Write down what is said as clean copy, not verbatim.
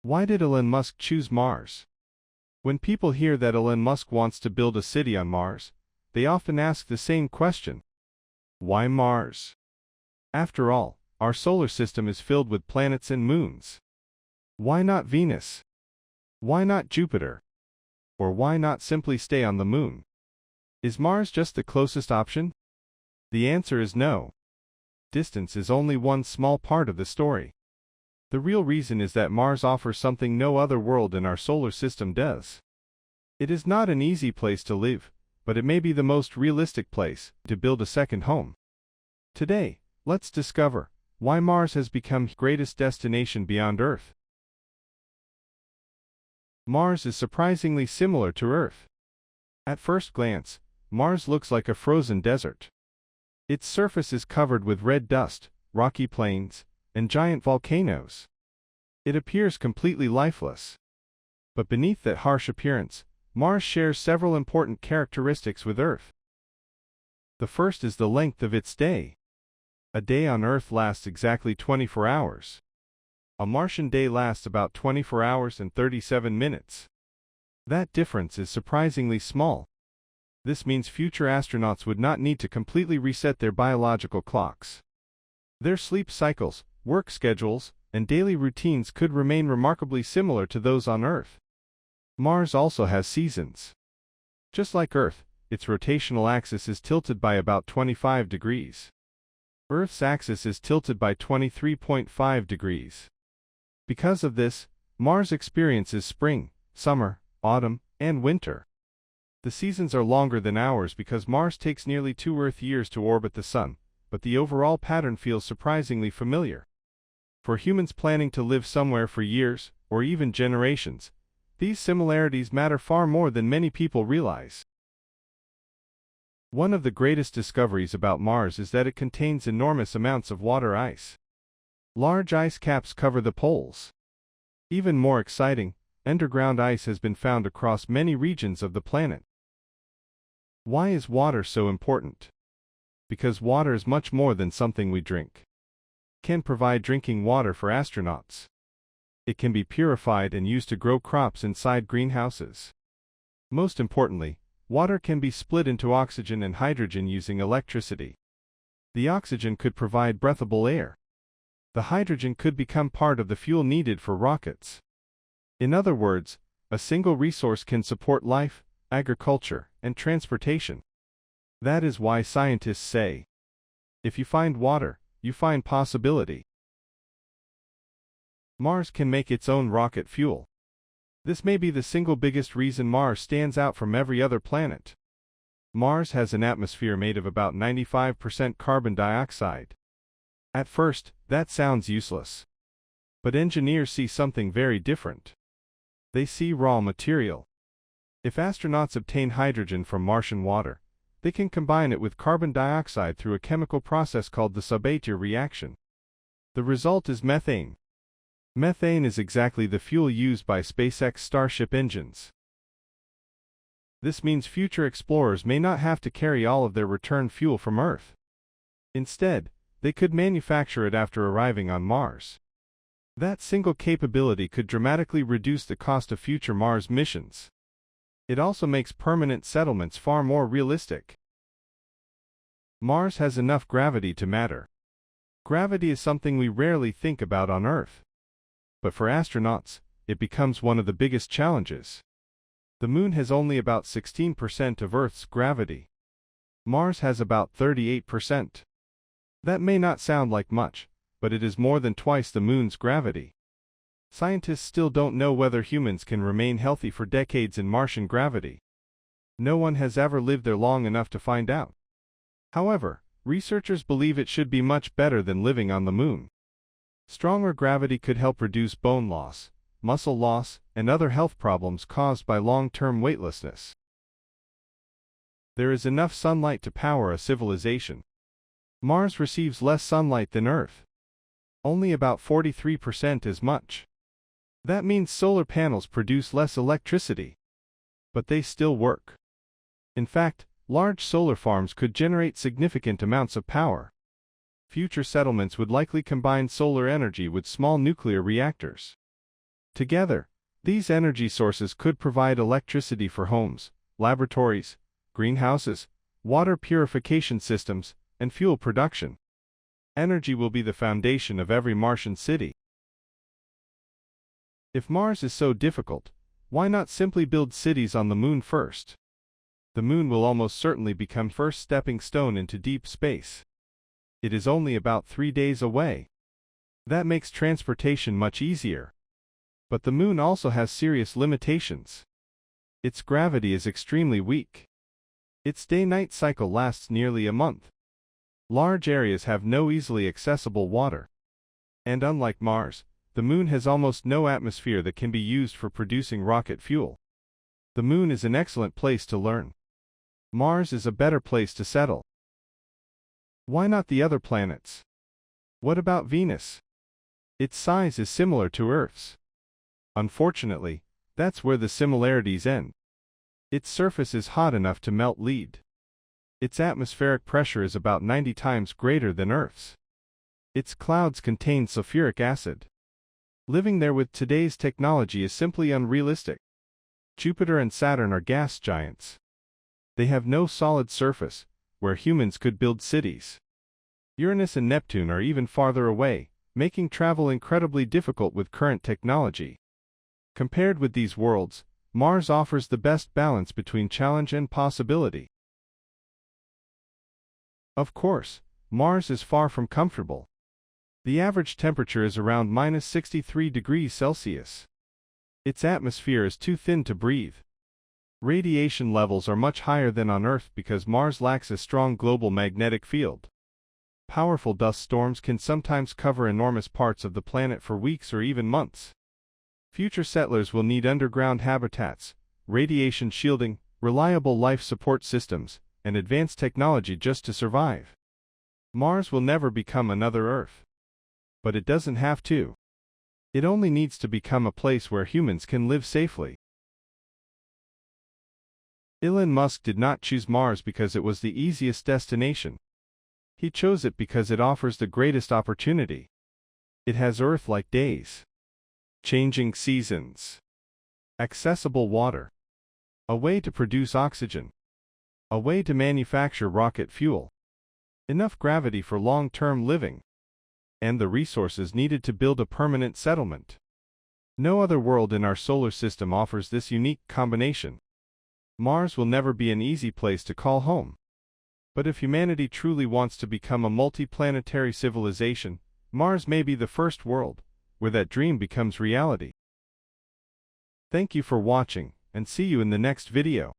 Why did Elon Musk choose Mars? When people hear that Elon Musk wants to build a city on Mars, they often ask the same question. Why Mars? After all, our solar system is filled with planets and moons. Why not Venus? Why not Jupiter? Or why not simply stay on the moon? Is Mars just the closest option? The answer is no. Distance is only one small part of the story. The real reason is that Mars offers something no other world in our solar system does. It is not an easy place to live, but it may be the most realistic place to build a second home. Today, let's discover why Mars has become the greatest destination beyond Earth. Mars is surprisingly similar to Earth. At first glance, Mars looks like a frozen desert. Its surface is covered with red dust, rocky plains, and giant volcanoes. It appears completely lifeless. But beneath that harsh appearance, Mars shares several important characteristics with Earth. The first is the length of its day. A day on Earth lasts exactly 24 hours. A Martian day lasts about 24 hours and 37 minutes. That difference is surprisingly small. This means future astronauts would not need to completely reset their biological clocks. Their sleep cycles, work schedules, and daily routines could remain remarkably similar to those on Earth. Mars also has seasons. Just like Earth, its rotational axis is tilted by about 25 degrees. Earth's axis is tilted by 23.5 degrees. Because of this, Mars experiences spring, summer, autumn, and winter. The seasons are longer than ours because Mars takes nearly 2 Earth years to orbit the Sun, but the overall pattern feels surprisingly familiar. For humans planning to live somewhere for years, or even generations, these similarities matter far more than many people realize. One of the greatest discoveries about Mars is that it contains enormous amounts of water ice. Large ice caps cover the poles. Even more exciting, underground ice has been found across many regions of the planet. Why is water so important? Because water is much more than something we drink. It can provide drinking water for astronauts. It can be purified and used to grow crops inside greenhouses. Most importantly, water can be split into oxygen and hydrogen using electricity. The oxygen could provide breathable air. The hydrogen could become part of the fuel needed for rockets. In other words, a single resource can support life, agriculture, and transportation. That is why scientists say, if you find water, you find possibility. Mars can make its own rocket fuel. This may be the single biggest reason Mars stands out from every other planet. Mars has an atmosphere made of about 95% carbon dioxide. At first, that sounds useless. But engineers see something very different. They see raw material. If astronauts obtain hydrogen from Martian water, they can combine it with carbon dioxide through a chemical process called the Sabatier reaction. The result is methane. Methane is exactly the fuel used by SpaceX Starship engines. This means future explorers may not have to carry all of their return fuel from Earth. Instead, they could manufacture it after arriving on Mars. That single capability could dramatically reduce the cost of future Mars missions. It also makes permanent settlements far more realistic. Mars has enough gravity to matter. Gravity is something we rarely think about on Earth. But for astronauts, it becomes one of the biggest challenges. The Moon has only about 16% of Earth's gravity. Mars has about 38%. That may not sound like much, but it is more than twice the Moon's gravity. Scientists still don't know whether humans can remain healthy for decades in Martian gravity. No one has ever lived there long enough to find out. However, researchers believe it should be much better than living on the Moon. Stronger gravity could help reduce bone loss, muscle loss, and other health problems caused by long-term weightlessness. There is enough sunlight to power a civilization. Mars receives less sunlight than Earth. Only about 43% as much. That means solar panels produce less electricity. But they still work. In fact, large solar farms could generate significant amounts of power. Future settlements would likely combine solar energy with small nuclear reactors. Together, these energy sources could provide electricity for homes, laboratories, greenhouses, water purification systems, and fuel production. Energy will be the foundation of every Martian city. If Mars is so difficult, why not simply build cities on the Moon first? The Moon will almost certainly become first stepping stone into deep space. It is only about 3 days away. That makes transportation much easier. But the Moon also has serious limitations. Its gravity is extremely weak. Its day-night cycle lasts nearly a month. Large areas have no easily accessible water. And unlike Mars, the Moon has almost no atmosphere that can be used for producing rocket fuel. The Moon is an excellent place to learn. Mars is a better place to settle. Why not the other planets? What about Venus? Its size is similar to Earth's. Unfortunately, that's where the similarities end. Its surface is hot enough to melt lead. Its atmospheric pressure is about 90 times greater than Earth's. Its clouds contain sulfuric acid. Living there with today's technology is simply unrealistic. Jupiter and Saturn are gas giants. They have no solid surface, where humans could build cities. Uranus and Neptune are even farther away, making travel incredibly difficult with current technology. Compared with these worlds, Mars offers the best balance between challenge and possibility. Of course, Mars is far from comfortable. The average temperature is around -63 degrees Celsius. Its atmosphere is too thin to breathe. Radiation levels are much higher than on Earth because Mars lacks a strong global magnetic field. Powerful dust storms can sometimes cover enormous parts of the planet for weeks or even months. Future settlers will need underground habitats, radiation shielding, reliable life support systems, and advanced technology just to survive. Mars will never become another Earth. But it doesn't have to. It only needs to become a place where humans can live safely. Elon Musk did not choose Mars because it was the easiest destination. He chose it because it offers the greatest opportunity. It has Earth-like days, changing seasons, accessible water, a way to produce oxygen, a way to manufacture rocket fuel, enough gravity for long-term living, and the resources needed to build a permanent settlement. No other world in our solar system offers this unique combination. Mars will never be an easy place to call home. But if humanity truly wants to become a multi-planetary civilization, Mars may be the first world where that dream becomes reality. Thank you for watching, and see you in the next video.